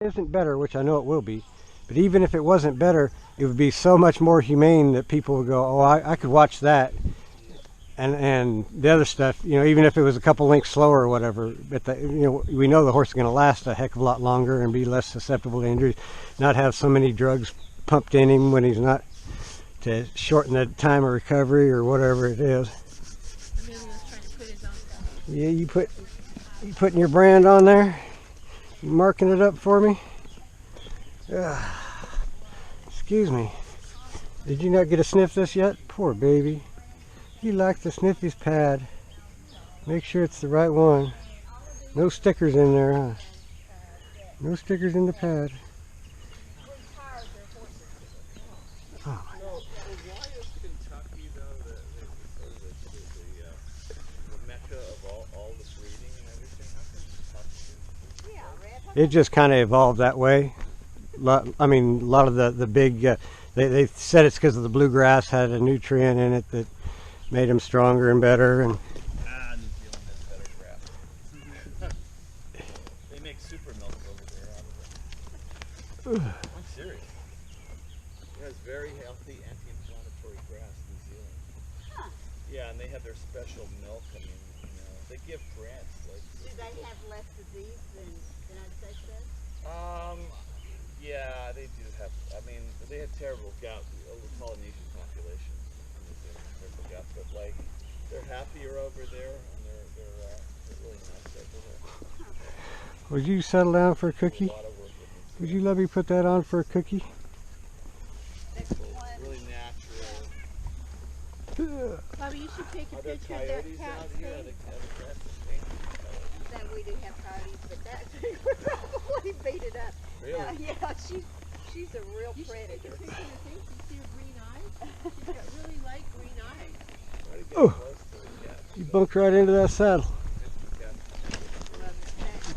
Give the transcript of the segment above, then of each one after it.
isn't better, which I know it will be, but even if it wasn't better, it would be so much more humane that people would go, oh, I could watch that. And the other stuff, you know, even if it was a couple links slower or whatever, but you know, we know the horse is going to last a heck of a lot longer and be less susceptible to injuries, not have so many drugs pumped in him when he's not, to shorten the time of recovery or whatever it is. Emilio's trying to put his own stuff. Yeah, you putting your brand on there? You marking it up for me? Excuse me. Did you not get a sniff this yet? Poor baby. He likes to sniff his pad. Make sure it's the right one. No stickers in there, huh? No stickers in the pad. Oh. So, why is Kentucky, though, the mecca of all this reading and everything? How come It just kind of evolved that way. I mean, a lot of the big, they said it's because of the bluegrass had a nutrient in it that made them stronger and better. And New Zealand has better grass. They make super milk over there out of it. I'm serious. It has very healthy anti-inflammatory grass, New Zealand. Huh. Yeah, and they have their special milk. I mean, you know, they give grants like. Do they have less disease than the United States does? Yeah, they do have. I mean, they have terrible gout. Polynesian population in New Zealand, terrible gout, but like they're happier over there, and they're really nice over there. would you settle down for a cookie? A lot of work with them. Would you let me put that on for a cookie? Really natural. Bobby, you should take a Are there picture of that coyotes cat out here? Are thing. the cats escaping? That we do have coyotes, but that would probably beat it up. Really? Yeah, she's a real You should take a predator. picture of the thing. You see her green eyes? She's got really light green eyes. Try to get Oh. close to the cat. You bunked right into that saddle. Well, that cat is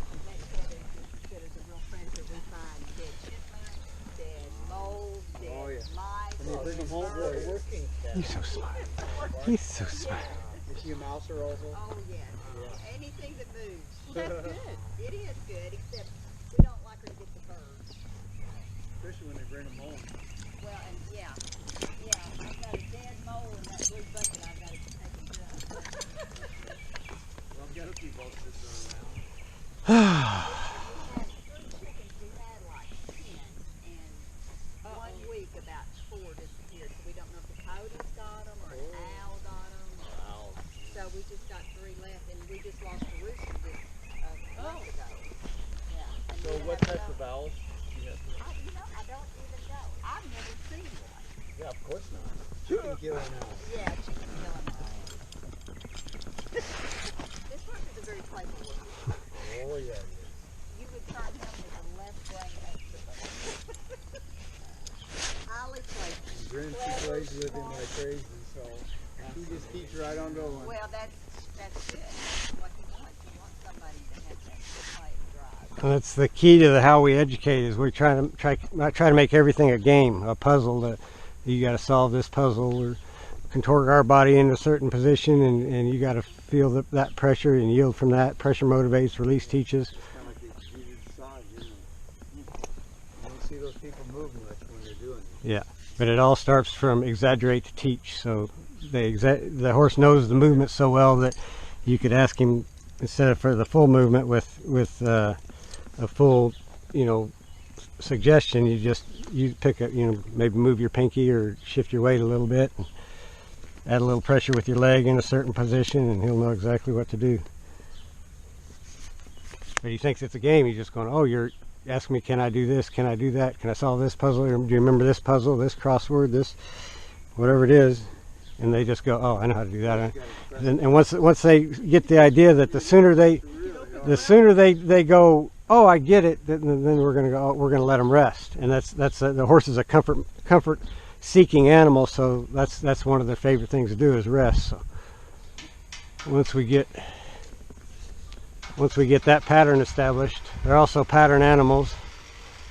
good as a real predator. We find dead chipmunks, dead moles, dead Oh, yeah. lice. When you bring them home, they're a working cat. He's so smart. He's so smart. Is she a mouser also? Oh yeah. Anything that moves. Well, that's good. It is good, except we don't like her to get the birds. Especially when they bring them home. Well, and yeah, I've got a dead mole in that blue bucket I've got to take him to. Well, I've got a few vultures around. Chickens, we had like 10, and 1 week about 4 disappeared. So we don't know if the coyotes got them or an owl got them. Wow. So we just got 3 left, and we just lost a rooster just a month ago. Yeah. And So we what have types of another- owls do you have? I don't even know. I've never seen one. Yeah, of course not. Chicken killing owl. Yeah, chicken killing owl. This horse is a very playful one. Oh yeah. You would turn him with a left brain expert. Highly playful. Grinch plays with him like crazy, so he just keeps right on going. Well, that's good. That's what he wants. He wants somebody to have that play drive. And that's the key to how we educate, is we try to make everything a game, a puzzle. That you got to solve this puzzle or contort our body into a certain position, and you got to feel that pressure and yield from that. Pressure motivates, release teaches. Kind of like the exuded side, you don't see those people moving much when they're doing it. Yeah, but it all starts from exaggerate to teach. So the horse knows the movement so well that you could ask him, instead of for the full movement with a full, you know, suggestion, you pick up, you know, maybe move your pinky or shift your weight a little bit, and add a little pressure with your leg in a certain position, and he'll know exactly what to do. But he thinks it's a game. He's just going, oh, you're asking me, can I do this? Can I do that? Can I solve this puzzle? Or do you remember this puzzle, this crossword, this, whatever it is? And they just go, oh, I know how to do that. And once they get the idea that the sooner they go, oh, I get it, then we're going to go, oh, we're going to let them rest. And that's the horse is a comfort seeking animal, so that's one of their favorite things to do is rest. So once we get that pattern established, they're also pattern animals.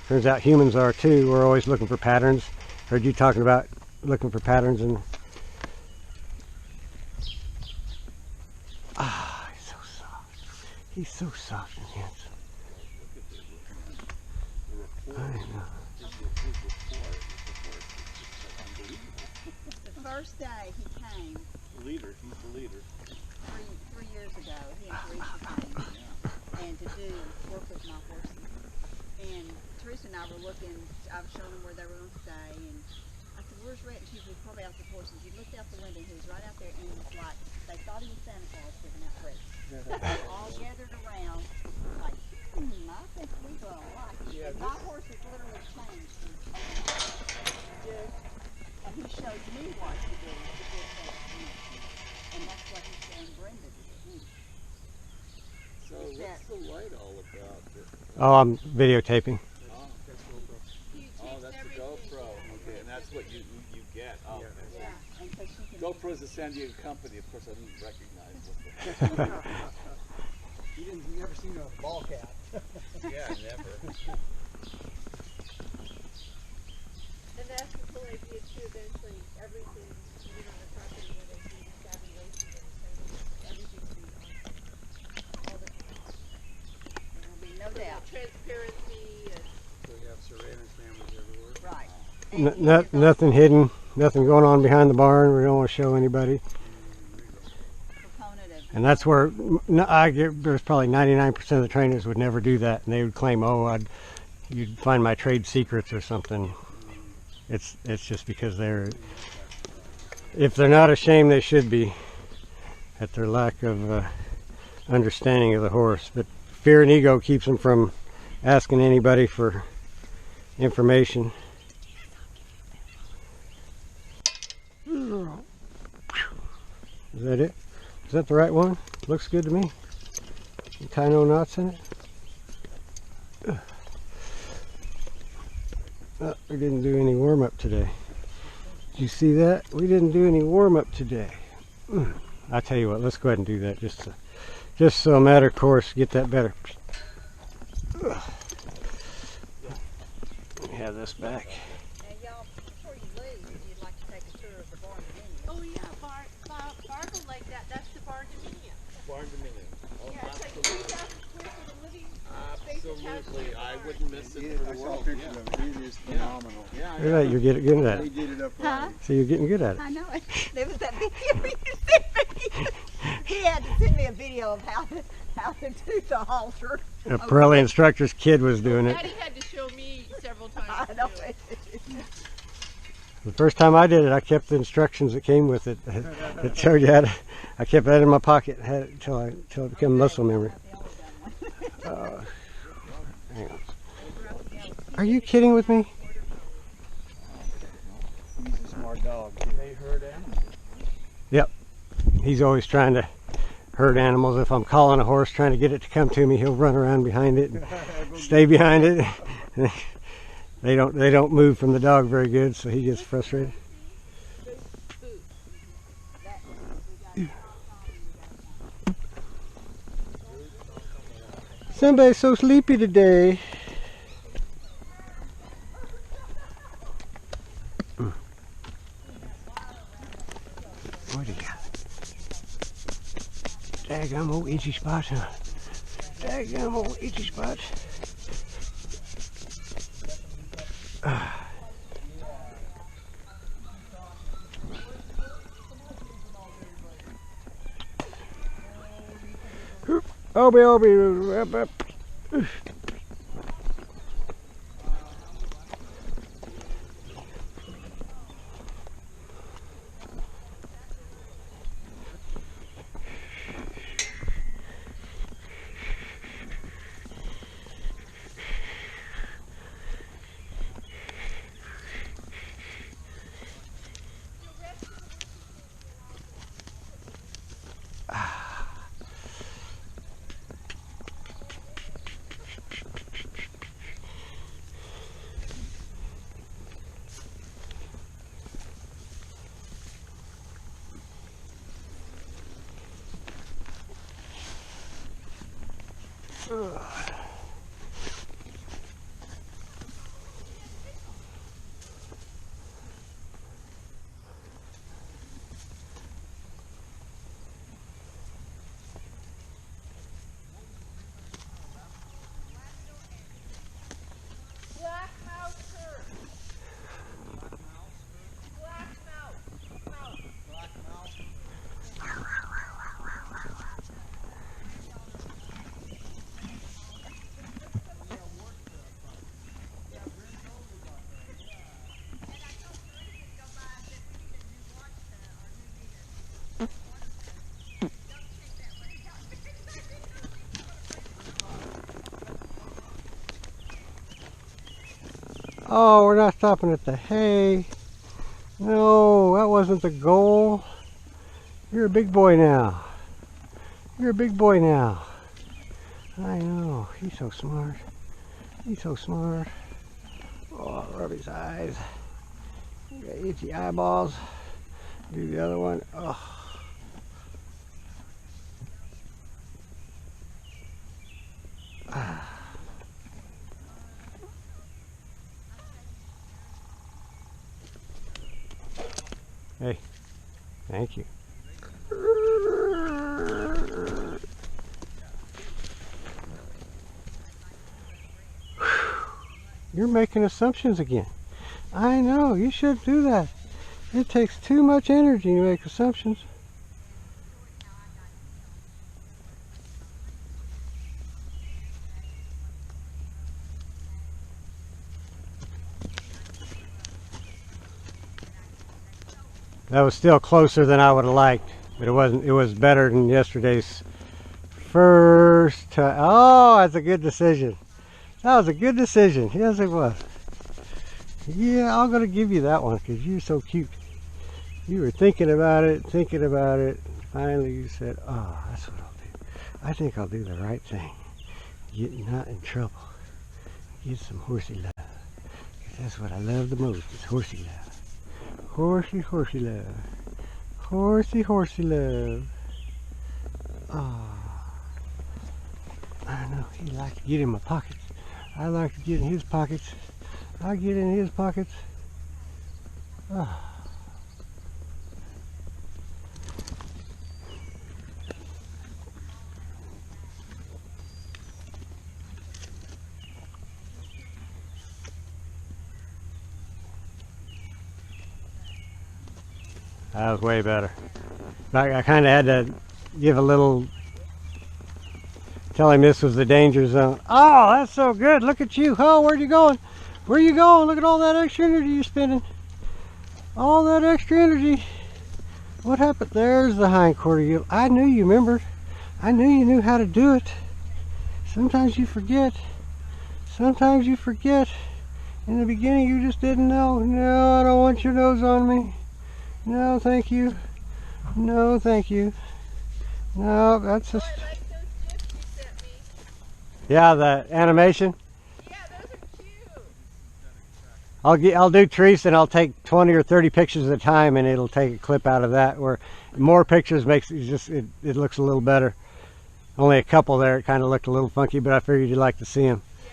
Turns out humans are too. We're always looking for patterns. Heard you talking about looking for patterns, and he's so soft. He's so soft and handsome. The first day he came, Leader, he's the leader. three years ago, he and Teresa came, and to do work with my horses. And Teresa and I were looking, I was showing them where they were going to stay, and I said, "Where's Rhett?" And she was probably out the horses. He looked out the window, he was right out there, and it was like, they thought he was Santa Claus giving out presents. They were all gathered around, like, I think we will like it. And my horse has literally changed from just, and he showed me what to do to get that connection. And that's what he's showing Brenda to do. So what's the light all about? Oh, I'm videotaping. Oh, He oh, takes that's the everything. GoPro. Okay, and that's what you get. Oh, okay. Yeah, and so she can. GoPro's a San Diego company. Of course, I didn't recognize what You never seen a ball cap. Yeah, never. And that's the whole idea too, eventually, everything, even on the property where they do savvy racing and training, everything will be on all the time. There will be no doubt. Transparency and. So you have surveillance cameras everywhere. Right. Nothing hidden, nothing going on behind the barn. We don't want to show anybody. Proponent of. And that's where there's probably 99% of the trainers would never do that, and they would claim, "Oh, you'd find my trade secrets or something." It's just because if they're not ashamed, they should be at their lack of understanding of the horse. But fear and ego keeps them from asking anybody for information. Is that it? Is that the right one? Looks good to me. Tie no knots in it. Oh, we didn't do any warm-up today. Did you see that? We didn't do any warm-up today. I tell you what, let's go ahead and do that just so a matter of course, get that better. Let me have this back. And y'all, before you leave, if you'd like to take a tour of the barn dominion. Oh yeah, Barb will like that, that's the barn dominion. Barn dominion. Oh, Yeah, it's like 3,000 square foot of living space attached to absolutely. the I barn. wouldn't miss it for I the saw world. pictures of it. It is phenomenal. Yeah, Look at that, you're getting good at They it. did it up Huh? right. So you're getting good at it. I know it. There was that video you sent me. He had to send me a video of how to do the halter. A Pirelli instructor's kid was doing it. Daddy had to show me several times. I know too. it. The first time I did it, I kept the instructions that came with it. It showed you how to. I kept that in my pocket, had it until it became muscle memory. Hang on. Are you kidding with me? He's a smart dog. They herd animals. He's always trying to herd animals. If I'm calling a horse trying to get it to come to me, he'll run around behind it and stay behind it. They don't move from the dog very good, so he gets frustrated. Somebody's so sleepy today. What do you got? Daggum old itchy spots, huh? Daggum old itchy spots. Obi. Black Oh, we're not stopping at the hay. No, that wasn't the goal. You're a big boy now. You're a big boy now. I know. He's so smart. He's so smart. Oh, rub his eyes. You got itchy eyeballs. Do the other one. Oh. Hey, thank you. You're making assumptions again. I know, you shouldn't do that. It takes too much energy to make assumptions. That was still closer than I would have liked, but it wasn't. It was better than yesterday's first time. Oh, that's a good decision. That was a good decision. Yes, it was. Yeah, I'm gonna give you that one because you're so cute. You were thinking about it. Finally, you said, "Oh, that's what I'll do. I think I'll do the right thing. Get not in trouble. Get some horsey love. 'Cause that's what I love the most. Is horsey love. Horsey love. Horsey love. Oh, I know. He likes to get in my pockets. I like to get in his pockets. I get in his pockets. Oh. That was way better. I kind of had to give a little, tell him this was the danger zone. Oh, that's so good. Look at you. Oh, where you going? Where you going? Look at all that extra energy you're spending. All that extra energy. What happened? There's the hind quarter. I knew you remembered. I knew you knew how to do it. Sometimes you forget. Sometimes you forget. In the beginning you just didn't know. No, I don't want your nose on me. No, thank you. No, thank you. No, that's just... I like those gifs you sent me. Yeah, the animation. Yeah, those are cute. I'll do Teresa and I'll take 20 or 30 pictures at a time and it'll take a clip out of that where more pictures makes it looks a little better. Only a couple there, it kind of looked a little funky, but I figured you'd like to see them. Yeah.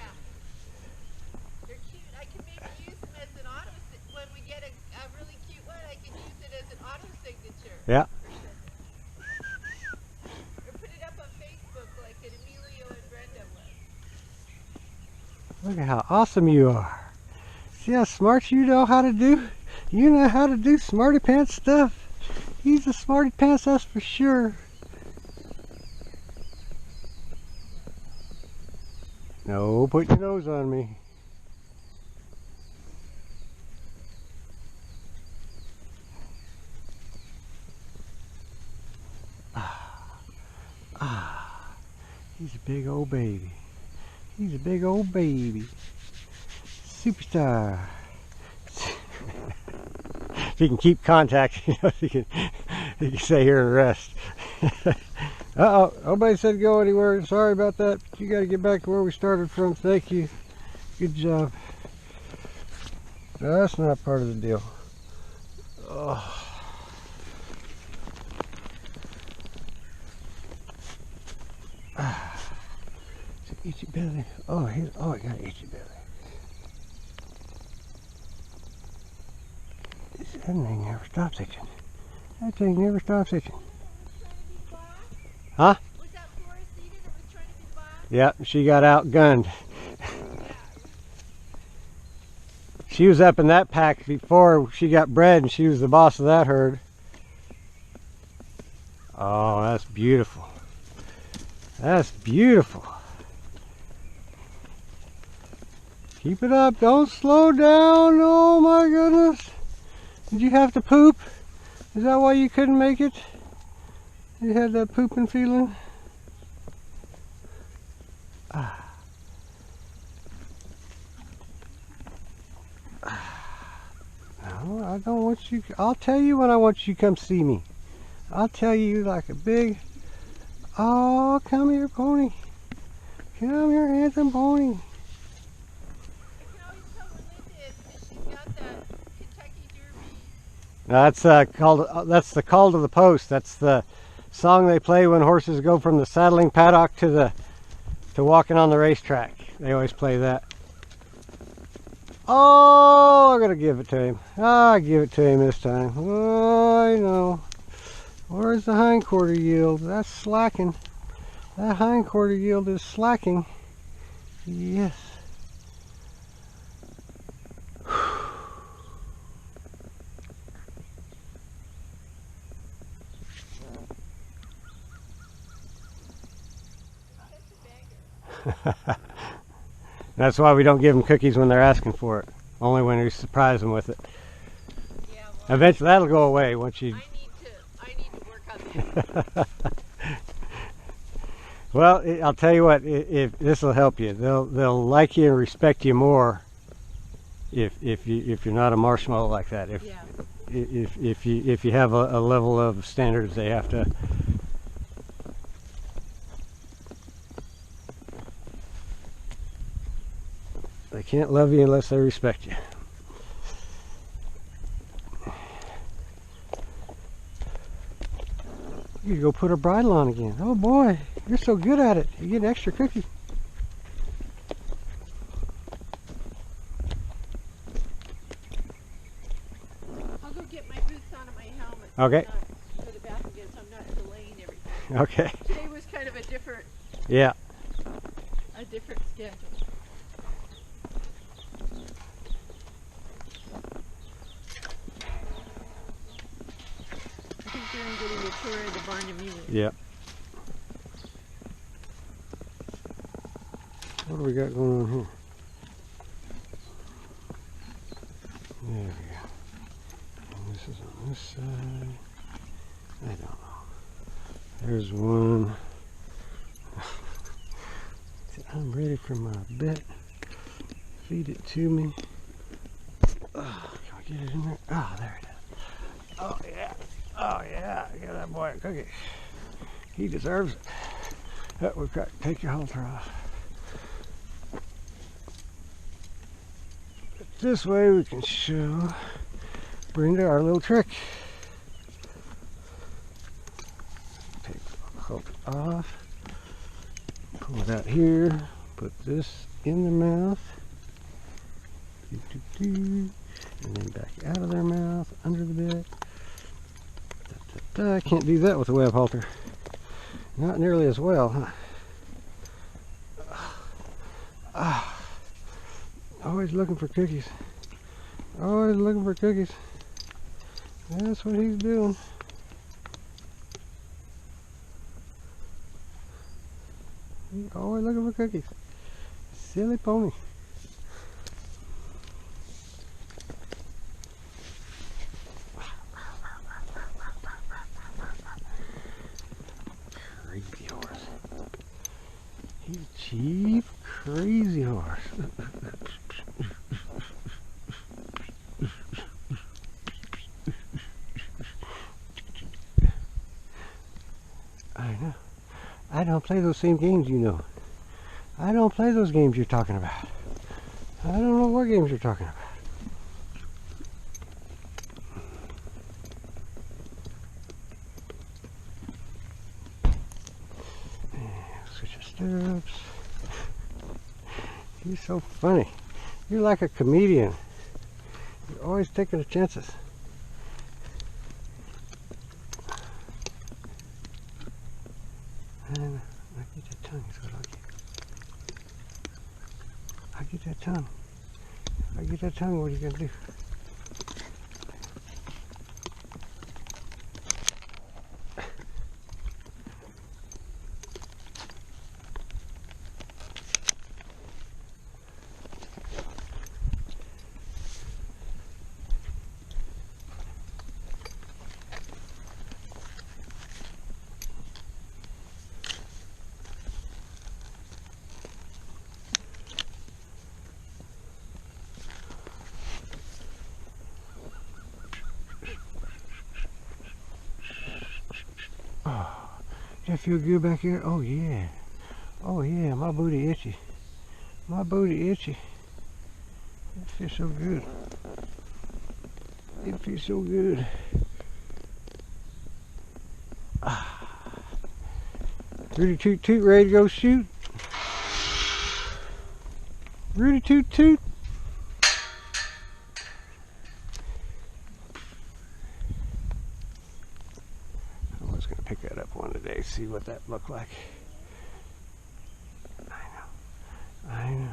They're cute. I can maybe use them as an auto, when we get a really cute one, I can use it as an auto signature. Yeah. Or put it up on Facebook like an Emilio and Brenda was. Look at how awesome you are. See how smart you know how to do? You know how to do smarty pants stuff. He's a smarty pants, that's for sure. No, put your nose on me. He's a big old baby. He's a big old baby. Superstar. If he can keep contact, he can stay here and rest. Uh-oh, nobody said go anywhere. Sorry about that. You got to get back to where we started from. Thank you. Good job. No, that's not part of the deal. Oh. It's an itchy belly. Oh, I got an itchy belly. That thing never stops itching. That thing never stops itching. Huh? Was that Floricida that was trying to be the boss? Yep, she got outgunned. She was up in that pack before she got bred and she was the boss of that herd. Oh, that's beautiful. That's beautiful. Keep it up. Don't slow down. Oh my goodness. Did you have to poop? Is that why you couldn't make it? You had that pooping feeling? Ah. Oh, I don't want you. I'll tell you when I want you to come see me. I'll tell you like a big. Oh, come here, pony. Come here, handsome pony. I can always tell when Linda is because she's got that Kentucky Derby. That's the call to the post. That's the song they play when horses go from the saddling paddock to walking on the racetrack. They always play that. Oh, I'm gonna give it to him. I give it to him this time. Oh, I know. Where's the hindquarter yield? That's slacking. That hindquarter yield is slacking. Yes. That's why we don't give them cookies when they're asking for it. Only when you surprise them with it. Yeah, well, Eventually that'll go away once you... I need to work on that. Well, I'll tell you what, if this will help you. They'll like you and respect you more if you're not a marshmallow like that. Yeah. If you have a level of standards they have to... They can't love you unless they respect you. You go put a bridle on again. Oh boy, you're so good at it. You get an extra cookie. I'll go get my boots on and my helmet. Okay. Go to the bathroom again, so I'm not delaying everything. Okay. Today was kind of a different Yeah. schedule. I think they're getting a tour of the barn and mule. Yeah. What do we got going on here? There we go. And this is on this side. I don't know. There's one. I'm ready for my bet. Feed it to me. Oh, can I get it in there? Oh, there it is. Oh, yeah. Oh, yeah. Give that boy a cookie. He deserves it. Oh, we've got to take your halter off. But this way we can show Brenda our little trick. Take the halter off. Pull it out here. Put this in their mouth. And then back out of their mouth, under the bit. I can't do that with a web halter. Not nearly as well, huh? Always looking for cookies. Always looking for cookies. That's what he's doing. He's always looking for cookies. Silly pony. Crazy horse. He's a cheap, crazy horse. I know. I don't play those same games you know. I don't play those games you're talking about. I don't know what games you're talking about. Switch your stirrups. You're so funny. You're like a comedian. You're always taking the chances. And I get that tongue is what I'll get. I get that tongue. If I get that tongue, what are you gonna do? That feel good back here? Oh yeah. Oh yeah, my booty itchy. My booty itchy. It feels so good. It feels so good. Rudy toot toot, ready to go shoot? Rudy toot toot. I was gonna pick that up one today, see what that looked like. I know.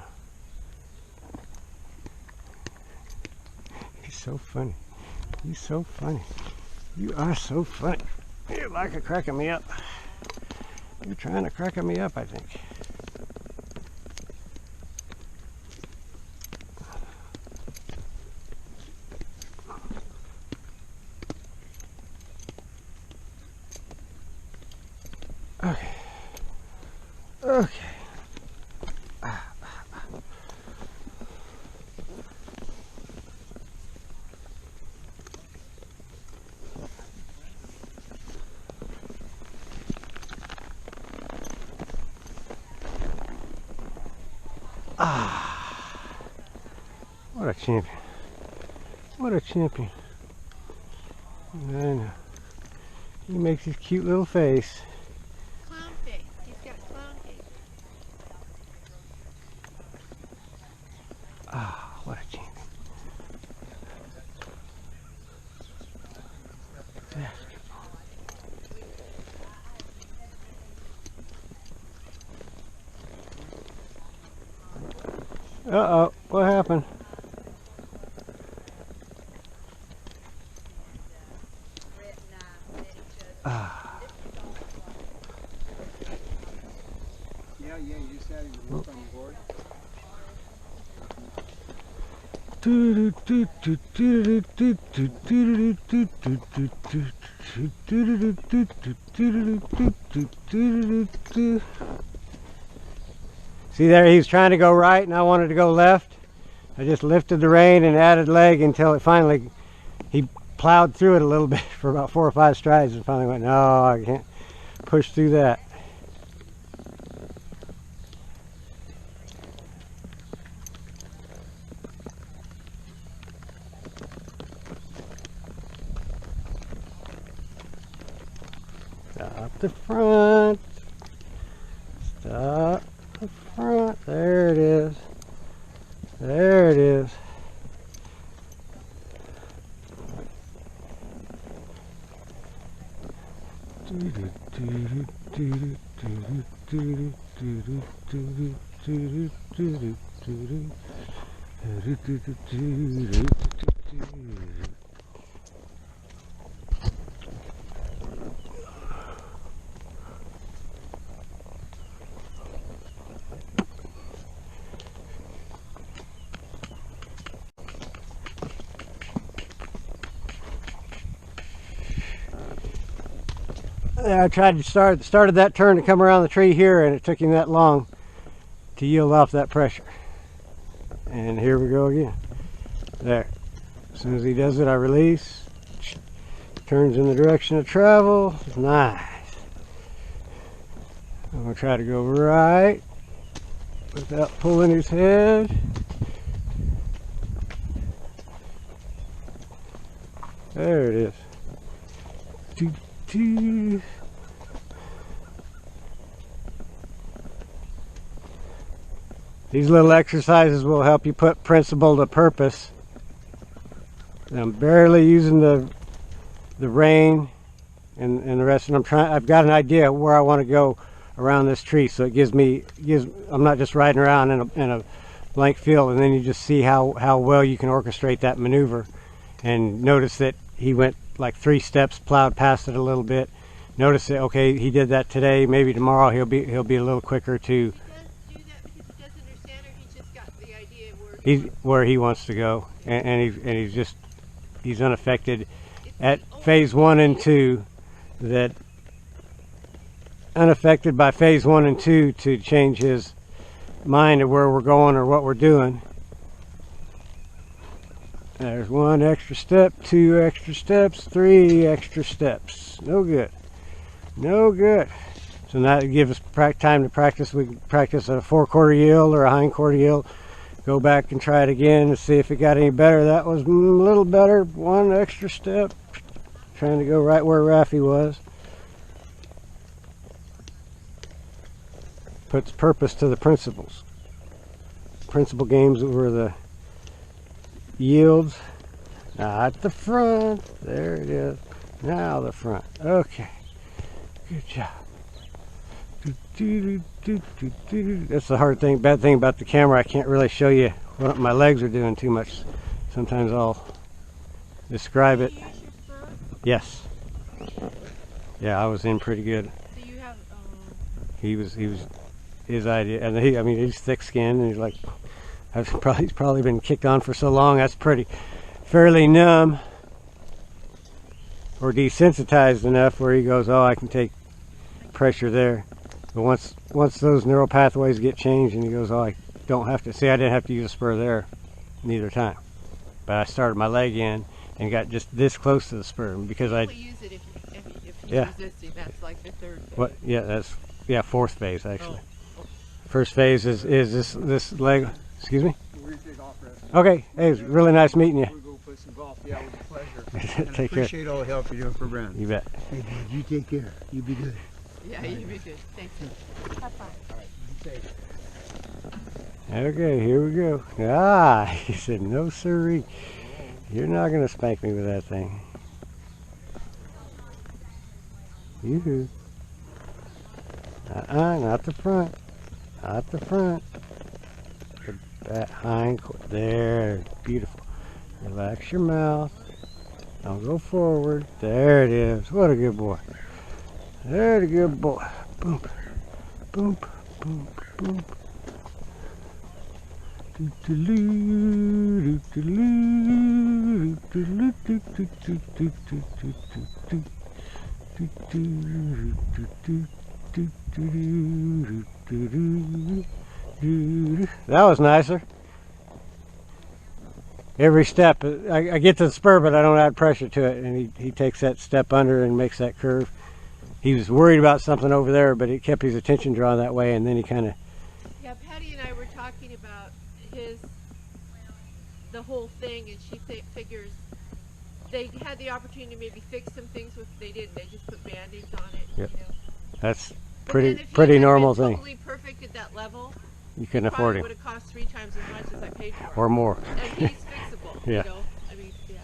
He's so funny. He's so funny. You are so funny. You're like a cracking me up. You're trying to crack me up, I think. Okay. Okay. What a champion. What a champion. I know. He makes his cute little face. Clown face. He's got clown face. What a champion. Uh-oh, what happened? Yeah, you just had him look on the board. See there, he was trying to go right and I wanted to go left. I just lifted the rein and added leg until it finally, he plowed through it a little bit for about 4 or 5 strides and finally went, no, I can't push through that. Stop the front. Stop the front. There it is. There it is. I tried to started that turn to come around the tree here, and it took him that long to yield off that pressure. And here we go again. There. As soon as he does it, I release. Turns in the direction of travel. Nice. I'm going to try to go right without pulling his head. There it is. These little exercises will help you put principle to purpose. I'm barely using the rein and the rest, and I've got an idea where I want to go around this tree, so it I'm not just riding around in a blank field, and then you just see how well you can orchestrate that maneuver. And notice that he went like 3 steps, plowed past it a little bit. Notice that, okay, he did that today, maybe tomorrow he'll be a little quicker to He does do that because he doesn't understand, or he just got the idea of where he wants to go, and he's unaffected at phase 1 and 2. That unaffected by phase 1 and 2 to change his mind of where we're going or what we're doing. There's 1 extra step, 2 extra steps, 3 extra steps. No good. No good. So now it gives us time to practice. We can practice a 4/4 yield or a hind-quarter yield. Go back and try it again to see if it got any better. That was a little better. One extra step. Trying to go right where Raffy was. Puts purpose to the principles. Principal games were the yields. Not the front. There it is. Now the front. Okay. Good job. That's the hard thing, bad thing about the camera. I can't really show you what my legs are doing too much. Sometimes I'll describe it. Do you use your spur? Yes. Yeah, I was in pretty good. So you have, He was his idea, and I mean, he's thick-skinned, and he's like, he's probably been kicked on for so long. That's fairly numb or desensitized enough where he goes, oh, I can take pressure there. But once those neural pathways get changed, and he goes, oh, I don't have to. See, I didn't have to use a spur there, neither time. But I started my leg in and got just this close to the spur because only use it if you're Yeah. resisting. That's like the third phase. What? Yeah, that's fourth phase actually. Oh. First phase is this leg. Excuse me. We're gonna take off, Russ. Okay. Hey, it was really nice meeting you. We'll go play some golf. Yeah, it was a pleasure. And I Take care. appreciate all the help you're doing for Brandon. You bet. Hey, dude, you take care. You be good. Yeah, you'd be good. Thanks. Have fun. All right, you take it. Okay, here we go. Ah, he said, no sirree. You're not gonna spank me with that thing. Yoo-hoo. Not the front. Not the front. That hind, there, beautiful. Relax your mouth. Don't go forward. There it is. What a good boy. There, a good boy. Boom, boom, boom, boom. That was nicer. Every step, I get to the spur, but I don't add pressure to it, and he takes that step under and makes that curve. He was worried about something over there, but it kept his attention drawn that way, and then he kind of... Yeah, Patty and I were talking about the whole thing, and she figures they had the opportunity to maybe fix some things, which they didn't. They just put band-aids on it. Yep. You know. That's But then if he pretty had normal been thing. Totally perfect at that level. You couldn't afford Probably him, would have cost 3 times as much as I paid for it. or more. And he's fixable. Yeah. You know. I mean, yeah.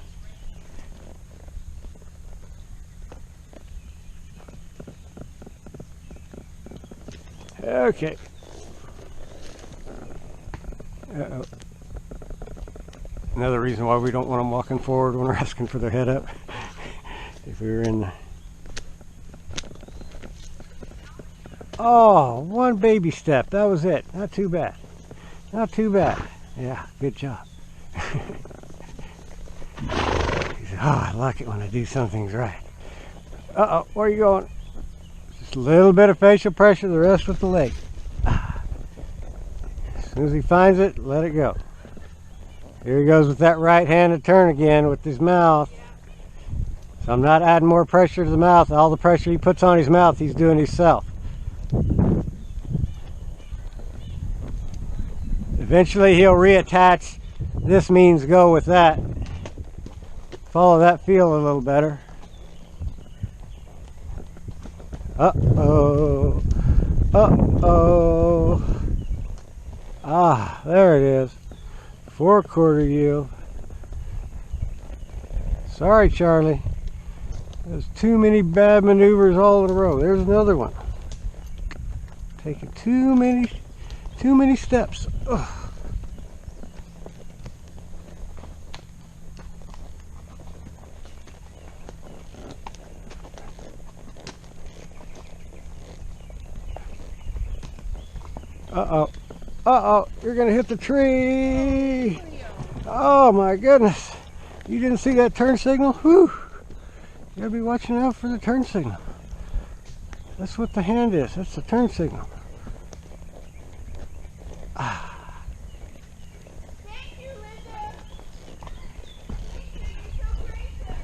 Okay. Uh-oh. Another reason why we don't want them walking forward when we're asking for their head up. If we were in the... Oh, one baby step. That was it. Not too bad. Not too bad. Yeah, good job. He said, oh, I like it when I do some things right. Uh-oh, where are you going? Just a little bit of facial pressure, the rest with the leg. As soon as he finds it, let it go. Here he goes with that right-handed turn again with his mouth. So I'm not adding more pressure to the mouth. All the pressure he puts on his mouth, he's doing himself. Eventually he'll reattach. This means go with that. Follow that feel a little better. Uh-oh. Uh-oh. Ah, there it is. 4/4 yield. Sorry, Charlie. There's too many bad maneuvers all in a row. There's another one. Taking too many steps. Ugh. Uh-oh. Uh-oh, you're gonna hit the tree. Oh my goodness. You didn't see that turn signal? Whew. You gotta be watching out for the turn signal. That's what the hand is. That's the turn signal. Ah. Thank you, Linda. Thank you. You're so gracious.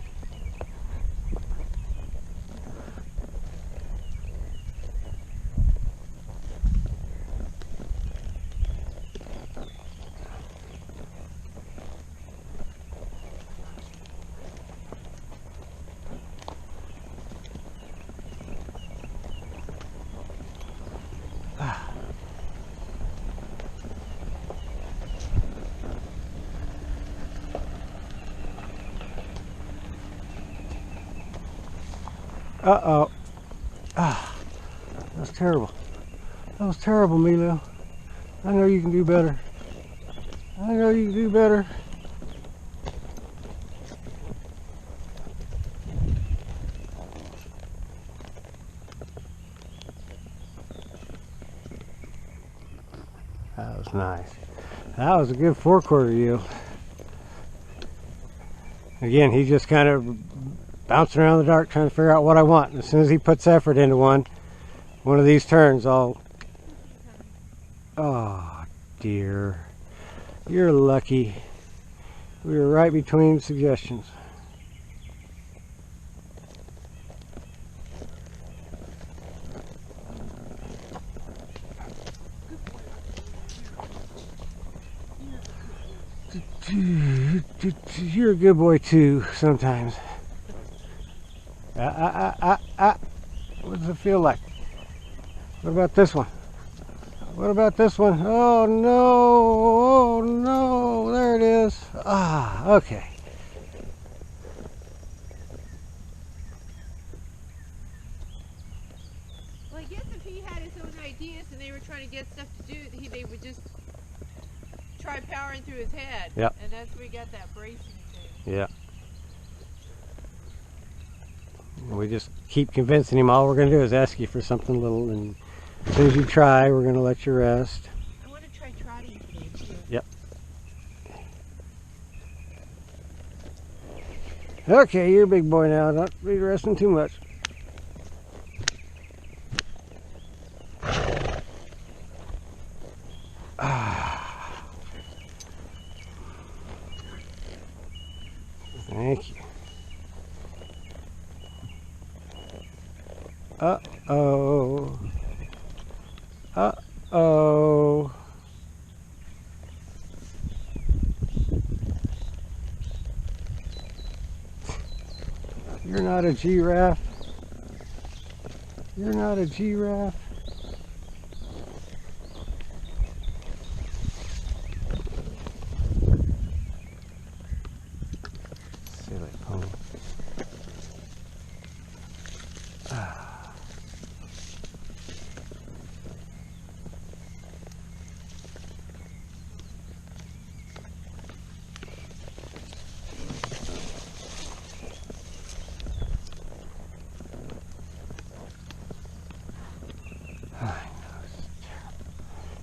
Uh-oh. Ah, that was terrible. That was terrible, Emilio. I know you can do better. I know you can do better. That was nice. That was a good 4/4 yield. Again, he's just kind of bouncing around in the dark trying to figure out what I want. And as soon as he puts effort into one of these turns, I'll... Oh, dear. You're lucky. We were right between suggestions. You're a good boy too, sometimes. What does it feel like? What about this one? What about this one? Oh no, oh no, there it is. Ah, okay. Well, I guess if he had his own ideas and they were trying to get stuff to do, they would just try powering through his head. Yep. And that's where he got that bracing thing. Yeah. We just keep convincing him all we're going to do is ask you for something little, and as soon as you try, we're going to let you rest. I want to try trotting today too. Yep. Okay, you're a big boy now. Don't be resting too much. Thank you. Uh-oh. Uh-oh. You're not a giraffe. You're not a giraffe. Silly pony.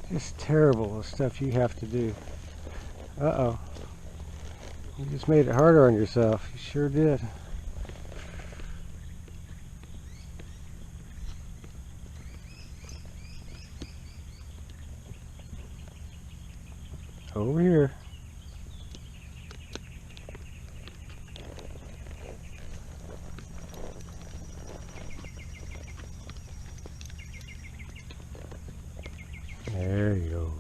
It's terrible, the stuff you have to do. Uh-oh. You just made it harder on yourself. You sure did. Over here. There he goes.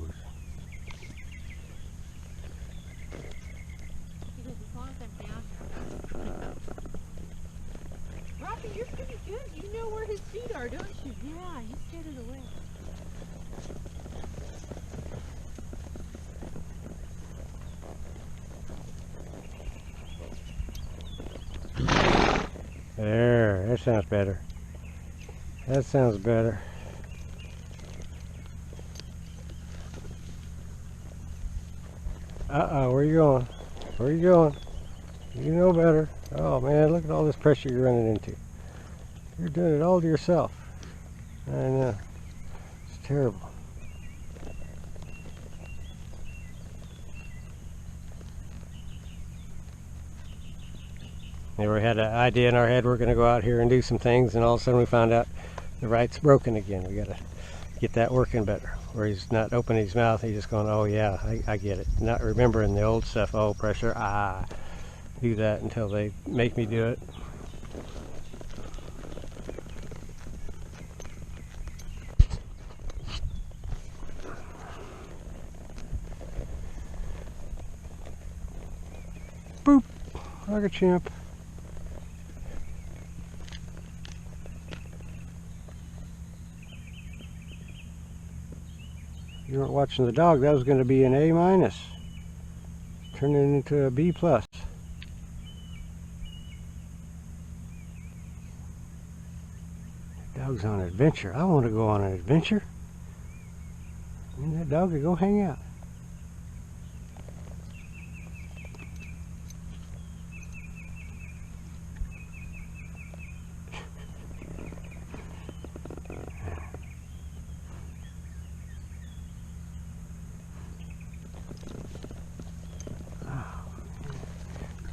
Because as long as I'm down here. Robbie, you're pretty good. You know where his feet are, don't you? Yeah, you scared it away. There, that sounds better. That sounds better. Uh-oh, where you going? Where you going? You know better. Oh man, look at all this pressure you're running into. You're doing it all to yourself. I know. It's terrible. Yeah, we had an idea in our head we're going to go out here and do some things, and all of a sudden we found out the right's broken again. We got to get that working better. Where he's not opening his mouth, he's just going, oh yeah, I get it. Not remembering the old stuff, oh pressure, do that until they make me do it. Boop, like a chimp. You weren't watching the dog, that was going to be an A minus. Turning into a B plus. Dog's on an adventure. I want to go on an adventure. And that dog could go hang out.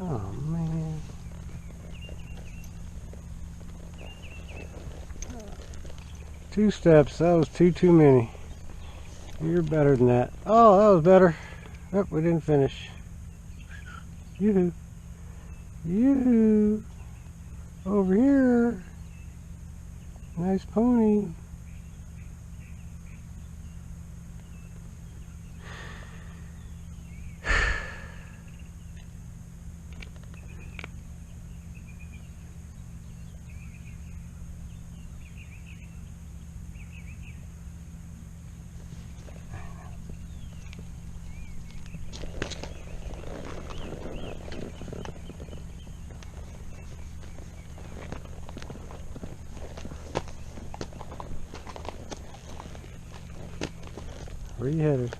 Oh man. 2 steps, that was too many. You're better than that. Oh, that was better. Oh, we didn't finish. Yoo-hoo. Yoo-hoo. Over here. Nice pony. Where you headed?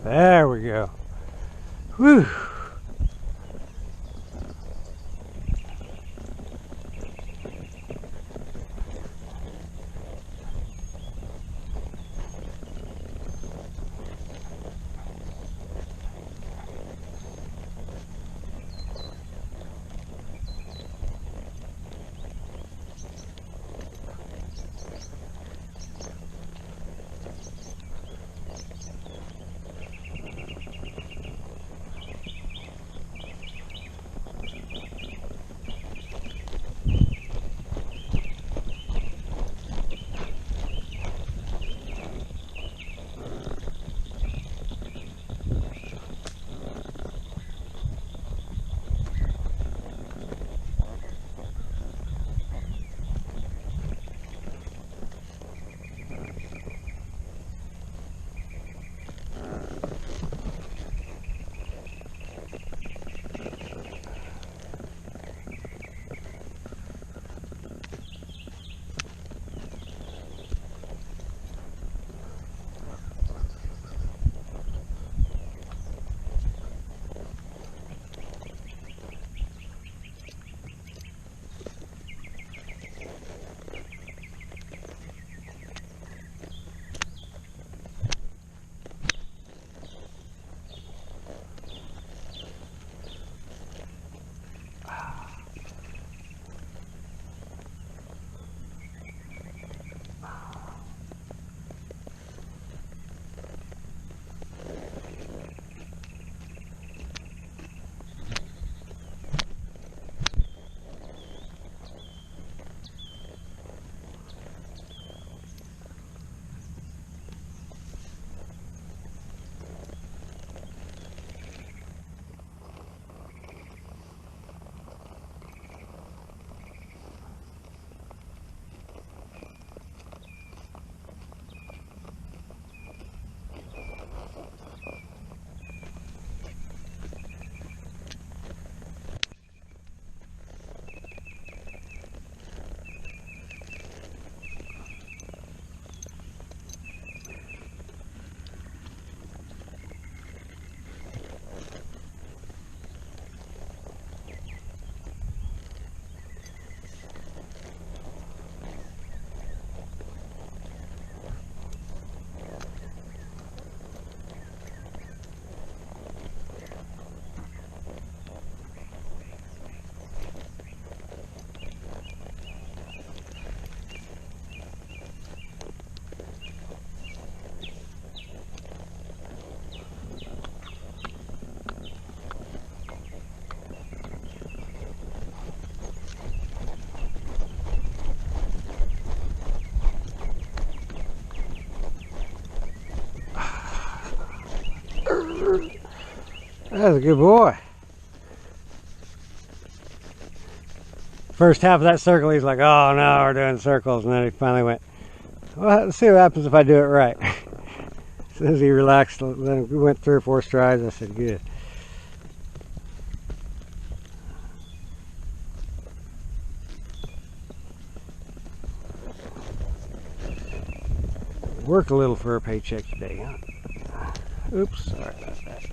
There we go. Whew. That's a good boy. First half of that circle, he's like, oh no, we're doing circles. And then he finally went, well, let's see what happens if I do it right. As soon as he relaxed, then we went 3 or 4 strides. I said, good. Work a little for a paycheck today, huh? Oops, sorry about that.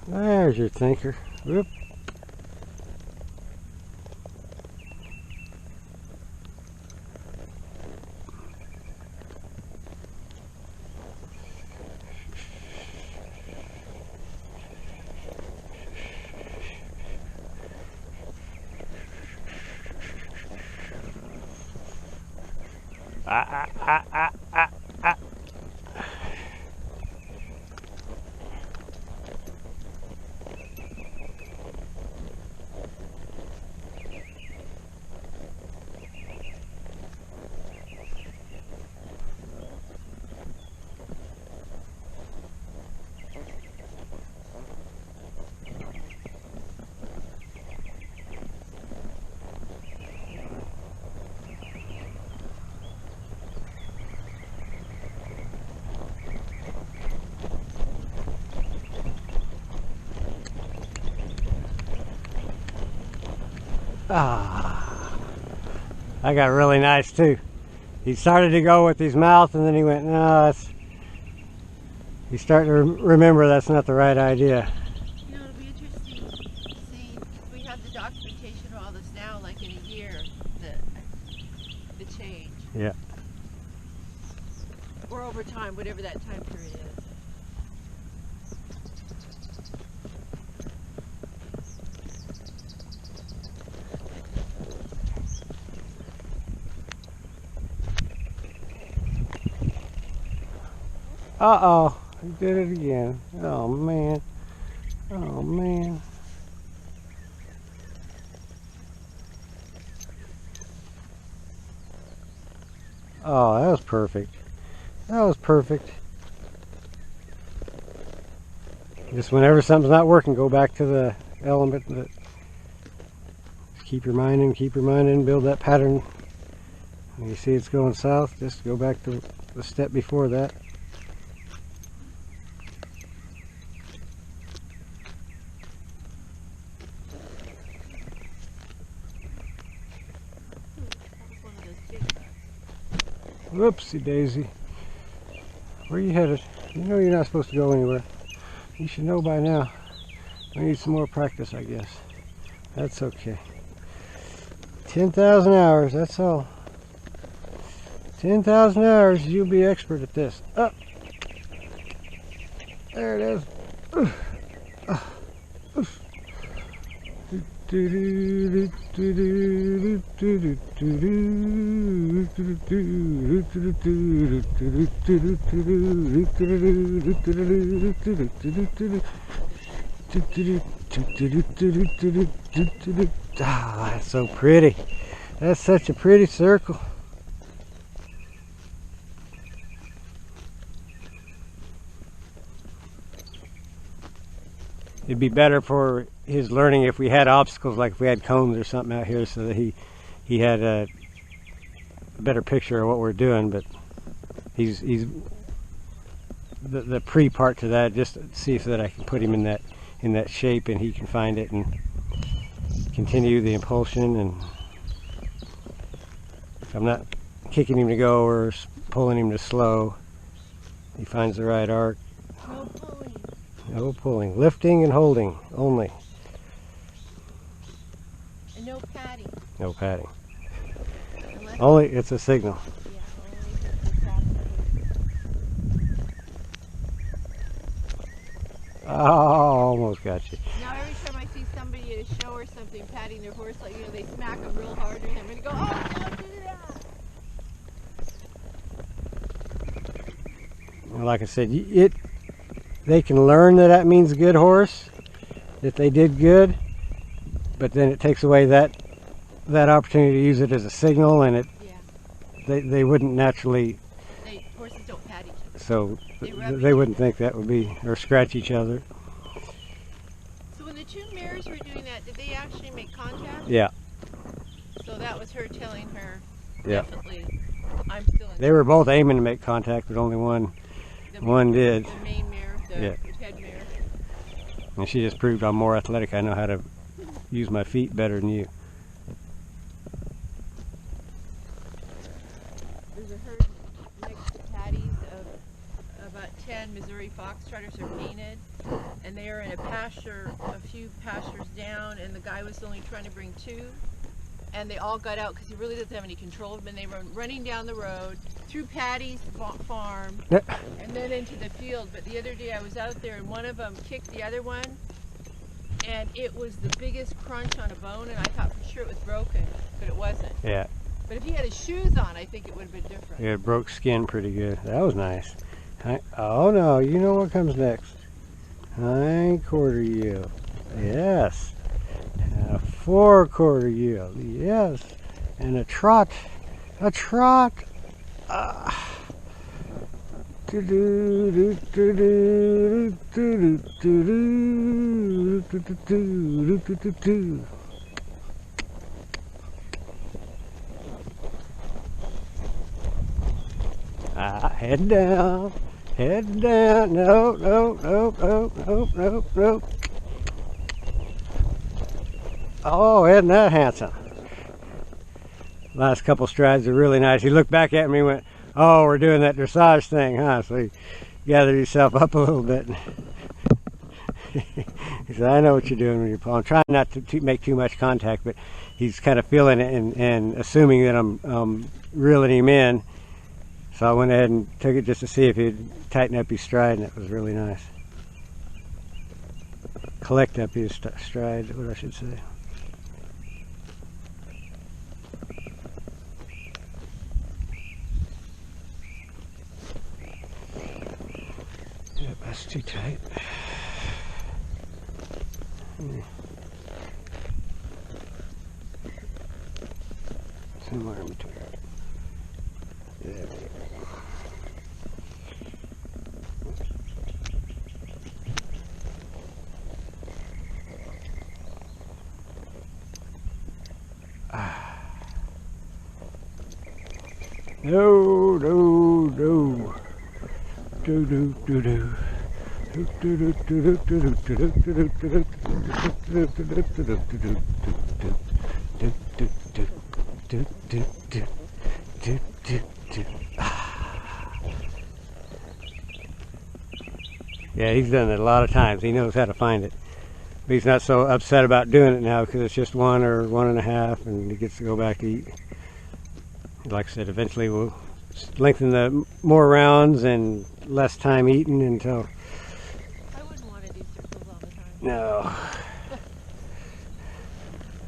There's your thinker. Whoop. Ah. I got really nice too. He started to go with his mouth and then he went, no, that's, he's starting to remember that's not the right idea. You know, it'll be interesting to see if we have the documentation of all this now, like in a year, the change. Yeah. Or over time, whatever that time period is. Uh-oh, he did it again. Oh, man. Oh, man. Oh, that was perfect. That was perfect. Just whenever something's not working, go back to the element that... Keep reminding, build that pattern. When you see it's going south, just go back to the step before that. Whoopsie daisy. Where are you headed? You know you're not supposed to go anywhere. You should know by now. We need some more practice, I guess. That's okay. 10,000 hours, that's all. 10,000 hours, you'll be expert at this. Up. There it is. Ah, that's so pretty. That's such a pretty circle. It'd be better for his learning if we had obstacles, like if we had cones or something out here, so that he had a better picture of what we're doing. But he's the pre part to that, just to see if that I can put him in that shape and he can find it and continue the impulsion. And if I'm not kicking him to go or pulling him to slow, he finds the right arc. No pulling. No pulling, lifting and holding only. And no padding. No padding. Unless Only it's a signal. yeah, only if it's happening. Oh, almost got you. Now every time I see somebody at a show or something patting their horse, like, you know, they smack them real hard, and I'm going to go, oh, don't do that. Like I said, they can learn that means good horse, that they did good, but then it takes away that opportunity to use it as a signal, and Yeah. they wouldn't naturally, Horses don't pat each other. so They rub they wouldn't think that would be, or scratch each other. So when the two mares were doing that, did they actually make contact? Yeah. So that was her telling her, Yeah. definitely, I'm still in. They were both aiming to make contact, but only one did. The main mare, the Yeah. head mare. And she just proved I'm more athletic. I know how to use my feet better than you. There's a herd next to Patty's of about 10 Missouri Foxtrotters are painted, and they are in a pasture, a few pastures down, and the guy was only trying to bring 2, and they all got out because he really doesn't have any control of them, and they were running down the road through Patty's farm and then into the field. But the other day I was out there and one of them kicked the other one, and it was the biggest crunch on a bone, and I thought for sure it was broken, but it wasn't. Yeah. But if he had his shoes on, I think it would have been different. Yeah, it broke skin pretty good. That was nice. Oh no, you know what comes next? Hind quarter yield. Yes. And a forequarter yield. Yes. And a trot. A trot. Head down, head down. No, no, no, no, no, no, no. Oh, isn't that handsome? Last couple strides are really nice. He looked back at me and went, oh, we're doing that dressage thing, huh? So he gathered himself up a little bit. He said, I know what you're doing with your paw. I'm trying not to make too much contact, but he's kind of feeling it and assuming that I'm reeling him in. So I went ahead and took it just to see if he'd tighten up his stride, and it was really nice. Collect up his stride, what I should say. Yep, that's too tight. Somewhere in between. There we go. No, no, no. Do do do do. Yeah, he's done it a lot of times. He knows how to find it. But he's not so upset about doing it now because it's just 1 or 1.5 and he gets to go back to eat. Like I said, eventually we'll lengthen the more rounds and less time eating until... I wouldn't want to do circles all the time. No.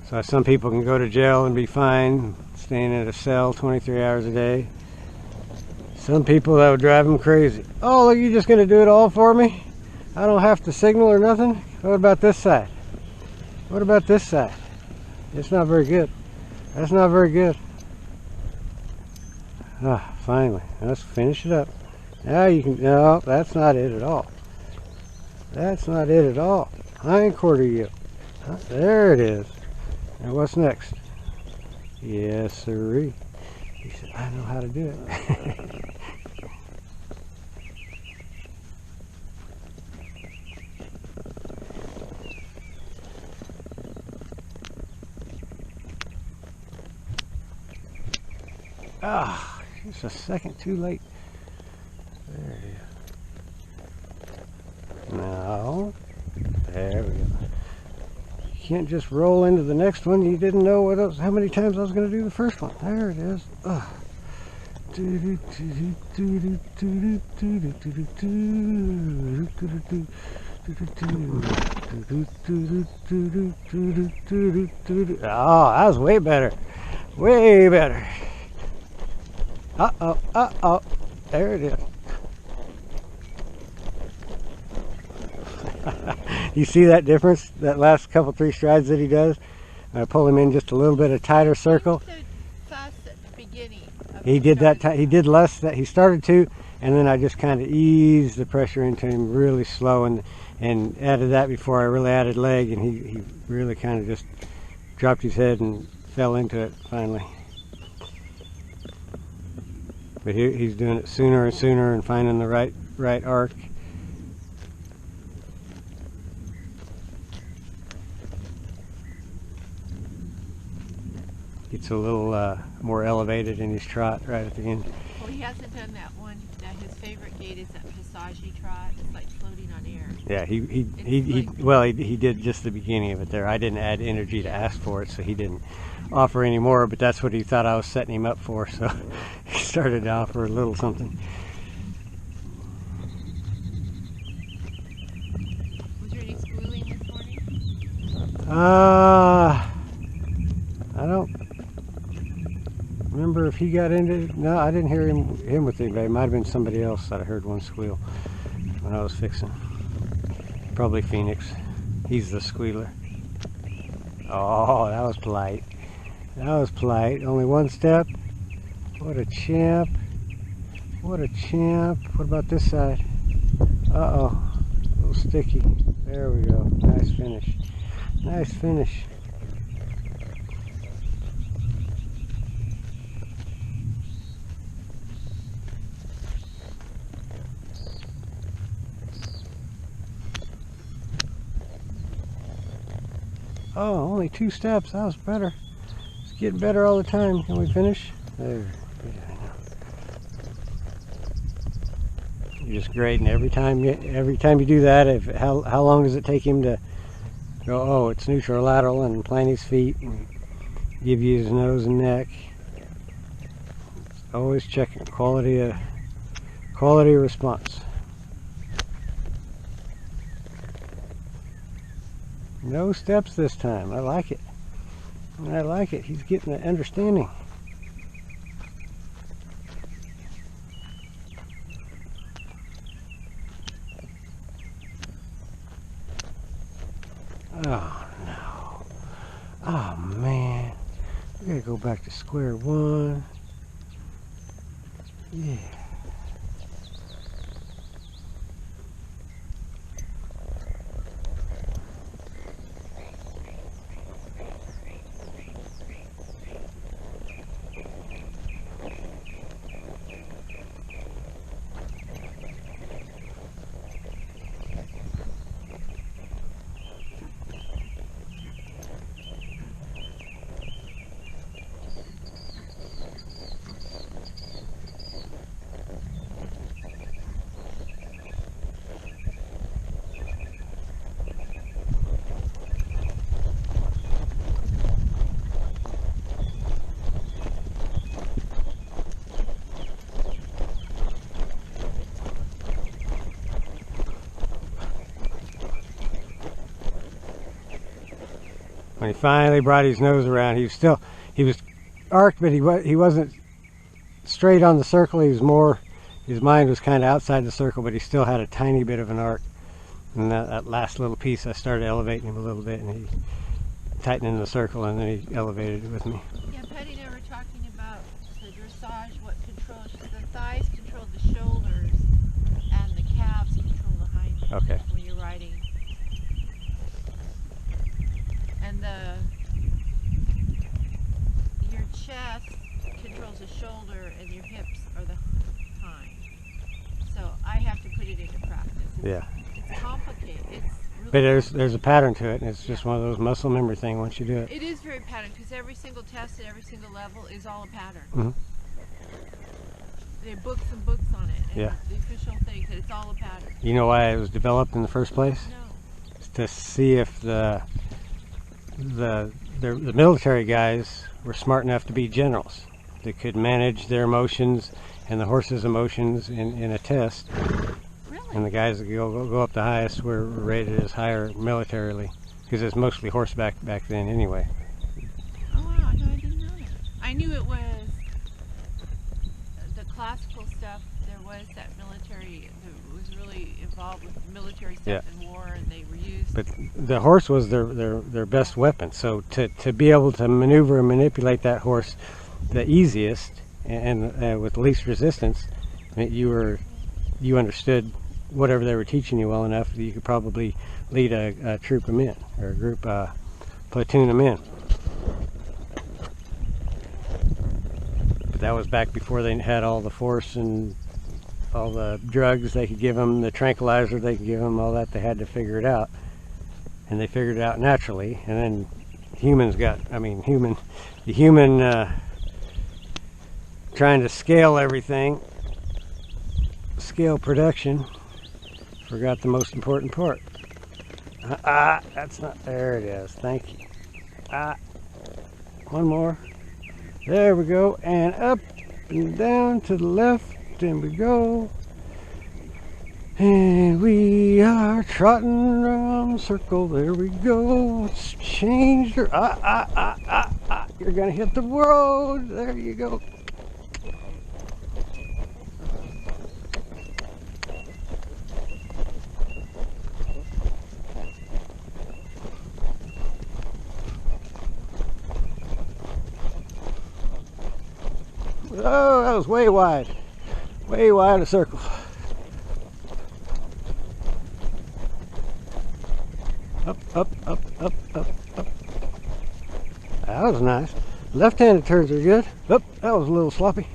So some people can go to jail and be fine, staying in a cell 23 hours a day. Some people, that would drive them crazy. Oh, look, you're just going to do it all for me? I don't have to signal or nothing? What about this side? What about this side? It's not very good. That's not very good. Ah, finally. Let's finish it up. Now you can... No, that's not it at all. That's not it at all. Hind quarter yield. There it is. And what's next? Yes, sirree. He said, I know how to do it. Ah, just a second too late. There it is. Now, there we go. You can't just roll into the next one. You didn't know what else, how many times I was going to do the first one. There it is. Oh, that was way better. Way better. Uh-oh, uh-oh. There it is. You see that difference? That last couple, 3 strides that he does? I pull him in just a little bit of tighter circle. So fast at the beginning He did that. He did less that he started to, and then I just kind of eased the pressure into him really slow, and added that before I really added leg, and he really kind of just dropped his head and fell into it finally. But he's doing it sooner and sooner and finding the right arc. Gets a little more elevated in his trot right at the end. Well, he hasn't done that one. His favorite gait is that passage trot. It's like floating on air. Yeah, he did just the beginning of it there. I didn't add energy to ask for it, so he didn't offer any more, but that's what he thought I was setting him up for, so he started to offer a little something. Was there any squealing this morning? I don't remember if he got into it. No, I didn't hear him with anybody. It might have been somebody else that I heard one squeal when I was fixing. Probably Phoenix. He's the squealer. Oh, that was polite. That was polite. Only one step. What a champ. What a champ. What about this side? Uh-oh. A little sticky. There we go. Nice finish. Nice finish. Oh, only 2 steps. That was better. It's getting better all the time. Can we finish? There. Yeah, I know. You're just grading every time you do that. How long does it take him to go? Oh, it's neutral lateral, and plant his feet and give you his nose and neck. Always checking quality of response. No steps this time. I like it. I like it. He's getting the understanding. Oh no. Oh man. We gotta go back to square one. Yeah. When he finally brought his nose around, he was arced, but he wasn't straight on the circle. He was more, his mind was kind of outside the circle, but he still had a tiny bit of an arc. And that last little piece, I started elevating him a little bit, and he tightened in the circle, and then he elevated it with me. Yeah, Patty and I were talking about the dressage, what controls the thighs, control the shoulders, and the calves control the hind legs. Okay. When you're riding. And your chest controls the shoulder, and your hips are the hind. So I have to put it into practice. Yeah. It's complicated. It's really But there's a pattern to it, and it's just one of those muscle memory things once you do it. It is very patterned because every single test at every single level is all a pattern. Mm-hmm. There are books and books on it. And Yeah. the official thing that it's all a pattern. You know why it was developed in the first place? No. It's to see if the military guys were smart enough to be generals. They could manage their emotions and the horse's emotions in a test. Really? And the guys that go up the highest were rated as higher militarily, because it's mostly horseback back then anyway. Oh wow, no, I didn't know that. I knew it was the classical stuff. There was that military that was really involved with military stuff in war, and they were used. But the horse was their best weapon. So to be able to maneuver and manipulate that horse the easiest and with least resistance, you understood whatever they were teaching you well enough that you could probably lead a troop of men, or a group, platoon of men. But that was back before they had all the force and all the drugs they could give them, the tranquilizer they could give them, all that. They had to figure it out, and they figured it out naturally. And then humans got, the human trying to scale everything, scale production, forgot the most important part. That's not, there it is, thank you. One more, there we go, and up and down to the left, and we go, and we are trotting around the circle, there we go, it's changed, you're gonna hit the road, there you go. Oh, that was way wide a circle. Up, up, up, up, up, up. That was nice. Left-handed turns are good. Up, that was a little sloppy.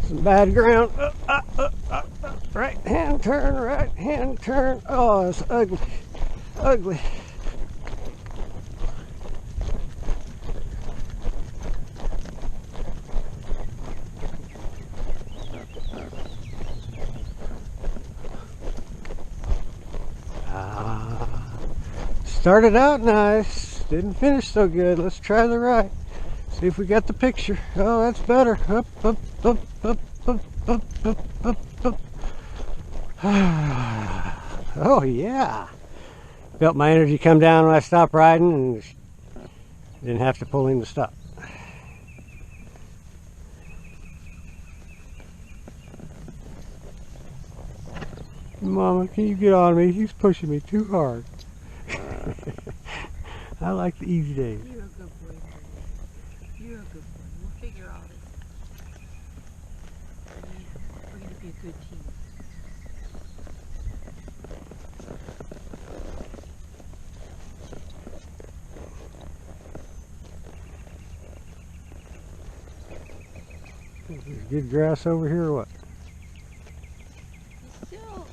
Some bad ground. Right hand turn, right hand turn. Oh, it's ugly, ugly. Started out nice, didn't finish so good. Let's try the right. See if we got the picture. Oh, that's better. Up, up, up, up, up, up, up, up, up. Oh yeah. Felt my energy come down when I stopped riding, and didn't have to pull him to stop. Mama, can you get on me? He's pushing me too hard. I like the easy days. You're a good boy, honey. You're a good boy. We'll figure all this out. Yeah, we're going to be a good team. Is there good grass over here or what? Still,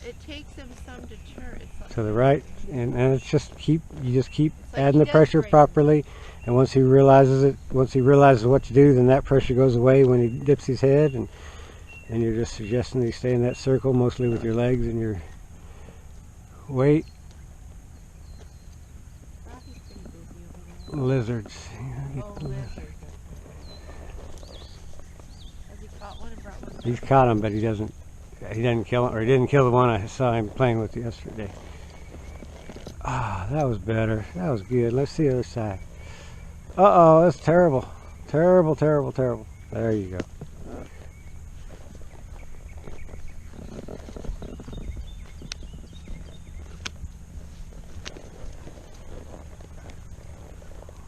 it takes him some to turn. It's like, To the right, and it's just you just keep like adding he the pressure does right properly, and once he realizes what to do, then that pressure goes away when he dips his head, and you're just suggesting that you stay in that circle, mostly with your legs and your weight. Robbie's pretty busy over there. Lizards. Oh, lizards. Has he caught one and brought one back? He's caught him, but he doesn't kill him, or he didn't kill the one I saw him playing with yesterday. Ah, that was better. That was good. Let's see the other side. Uh-oh, that's terrible. Terrible, terrible, terrible. There you go.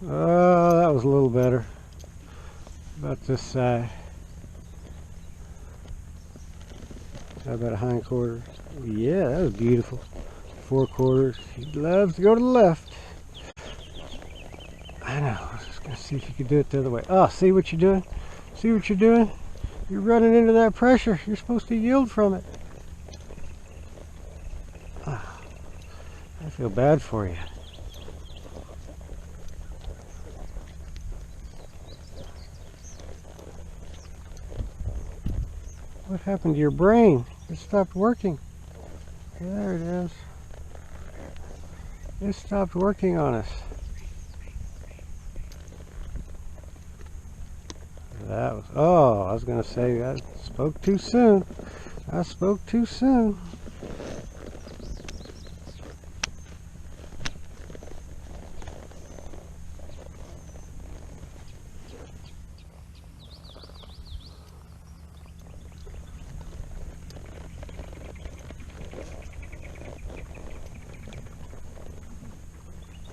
Oh, that was a little better. About this side. How about a hind quarter? Yeah, that was beautiful. 4 quarters. He loves to go to the left. I know. I was just going to see if you could do it the other way. Oh, see what you're doing? See what you're doing? You're running into that pressure. You're supposed to yield from it. Oh, I feel bad for you. What happened to your brain? It stopped working. There it is. It stopped working on us. That was, oh, I was going to say I spoke too soon. I spoke too soon.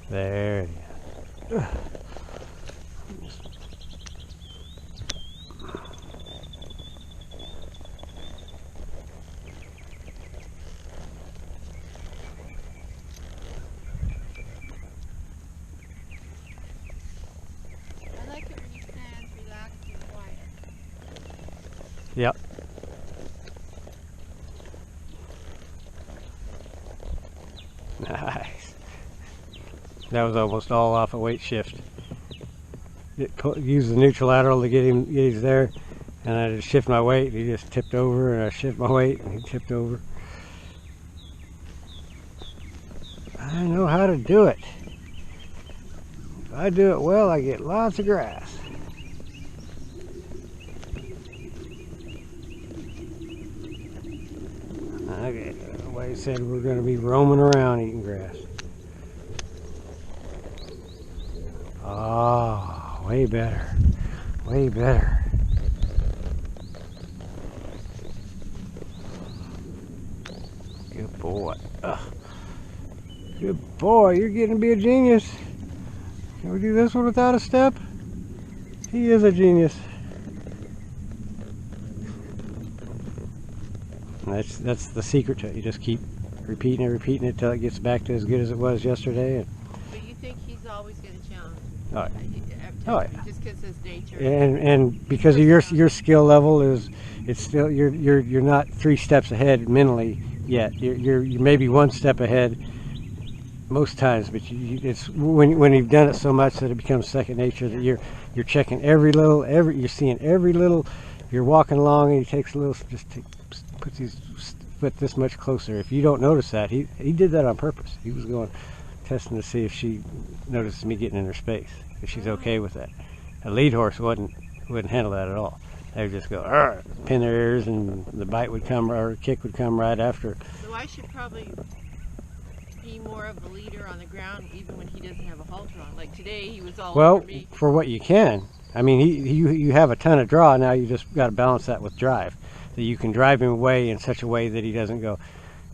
There it is. Yep. Nice. That was almost all off a weight shift. Use the neutral lateral to get him there, and I just shift my weight. He just tipped over, and I shift my weight, and he tipped over. I know how to do it. If I do it well, I get lots of grass. Okay, like I said, we're going to be roaming around eating grass. Oh, way better. Way better. Good boy. Good boy, you're getting to be a genius. Can we do this one without a step? He is a genius. And that's the secret to it. You just keep repeating it till it gets back to as good as it was yesterday. But you think he's always going to challenge? Oh, Oh, yeah. Just because his nature. And because of your skill level it's still you're not 3 steps ahead mentally yet. You're maybe 1 step ahead most times, but it's when you've done it so much that it becomes second nature, that you're checking you're seeing every little. You're walking along and he takes a little, puts his foot this much closer. If you don't notice that, he did that on purpose. He was going testing to see if she notices me getting in her space, if she's okay with that. A lead horse wouldn't handle that at all. They would just go pin their ears, and the bite would come, or kick would come right after. So I should probably be more of a leader on the ground, even when he doesn't have a halter on. Like today, he was all over me. For what you can. I mean, you have a ton of draw. Now you just got to balance that with drive. That you can drive him away in such a way that he doesn't go,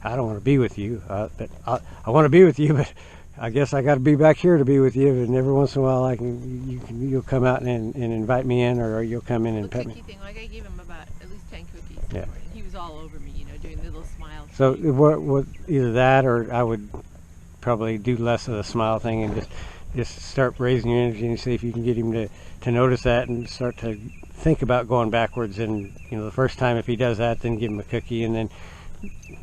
I don't want to be with you, but I want to be with you, but I guess I got to be back here to be with you. And every once in a while, you'll come out and invite me in, or you'll come in and pet me. Thing, like I gave him about at least 10 cookies. Yeah. He was all over me, doing the little smile. So what either that, or I would probably do less of the smile thing and just start raising your energy and see if you can get him to notice that and start to think about going backwards. And the first time, if he does that, then give him a cookie, and then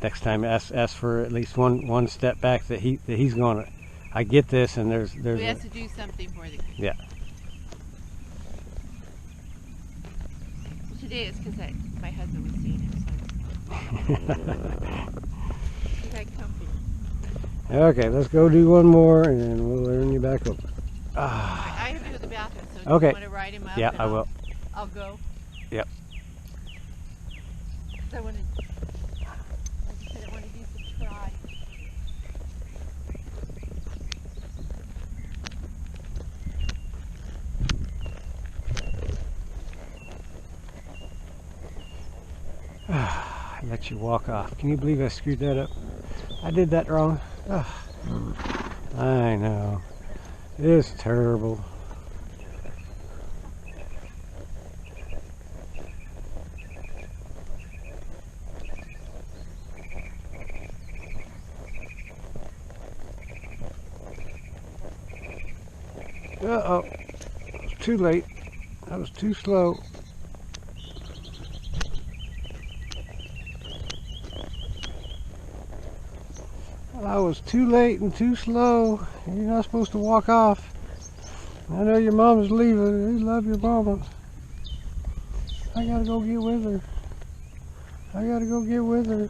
next time ask for at least one step back, that he's going to, I get this, and there's he has to do something for the cookie. Yeah. Well, today it's because my husband was seeing him, so he had company. Okay, let's go do one more, and then we'll turn you back over. I have to go to the bathroom, so Okay. do you want to ride him up? Yeah, I will. I'll go. Yep. 'Cause I want to, like I said, I want to do some try. I let you walk off. Can you believe I screwed that up? I did that wrong. I know. It's terrible. Uh-oh. Too late. I was too slow. I was too late and too slow. You're not supposed to walk off. I know your mama's leaving. You love your mama. I gotta go get with her. I gotta go get with her.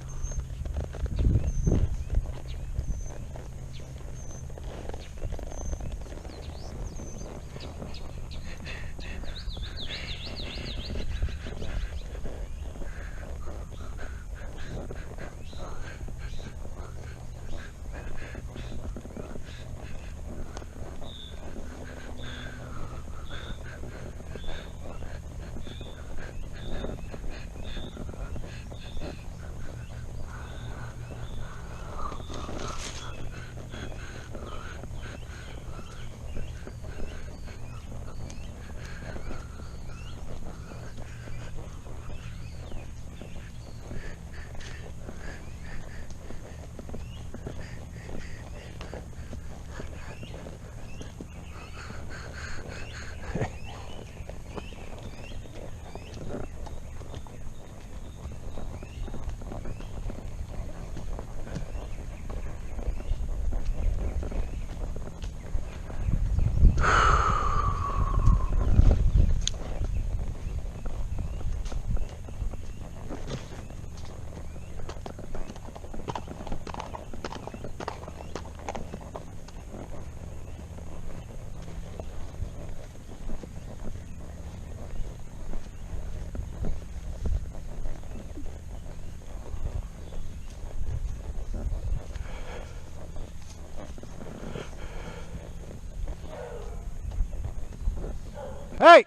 Hey!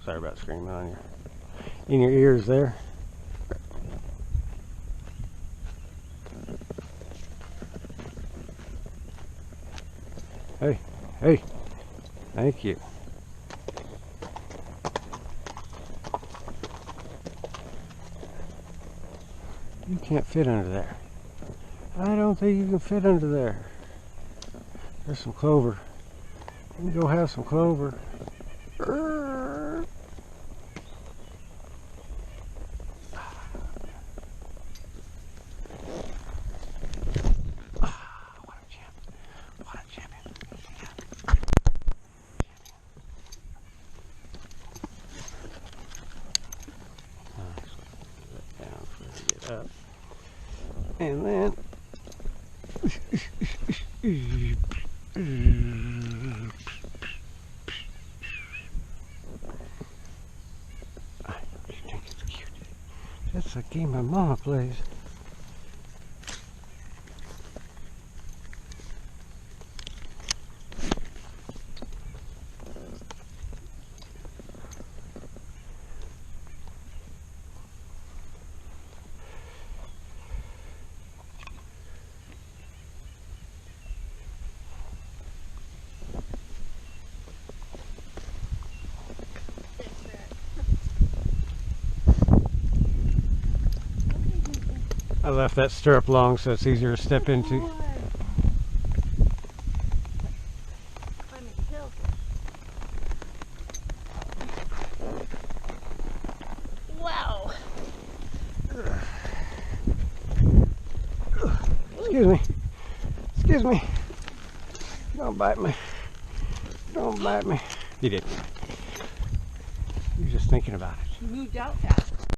Sorry about screaming on you. In your ears there. Hey, hey, thank you. You can't fit under there. I don't think you can fit under there. There's some clover. You can go have some clover. Up. And then that's a game my mama plays. I left that stirrup long so it's easier to step into. Wow. Excuse me. Excuse me. Don't bite me. Don't bite me. You didn't. You're just thinking about it. She moved out fast.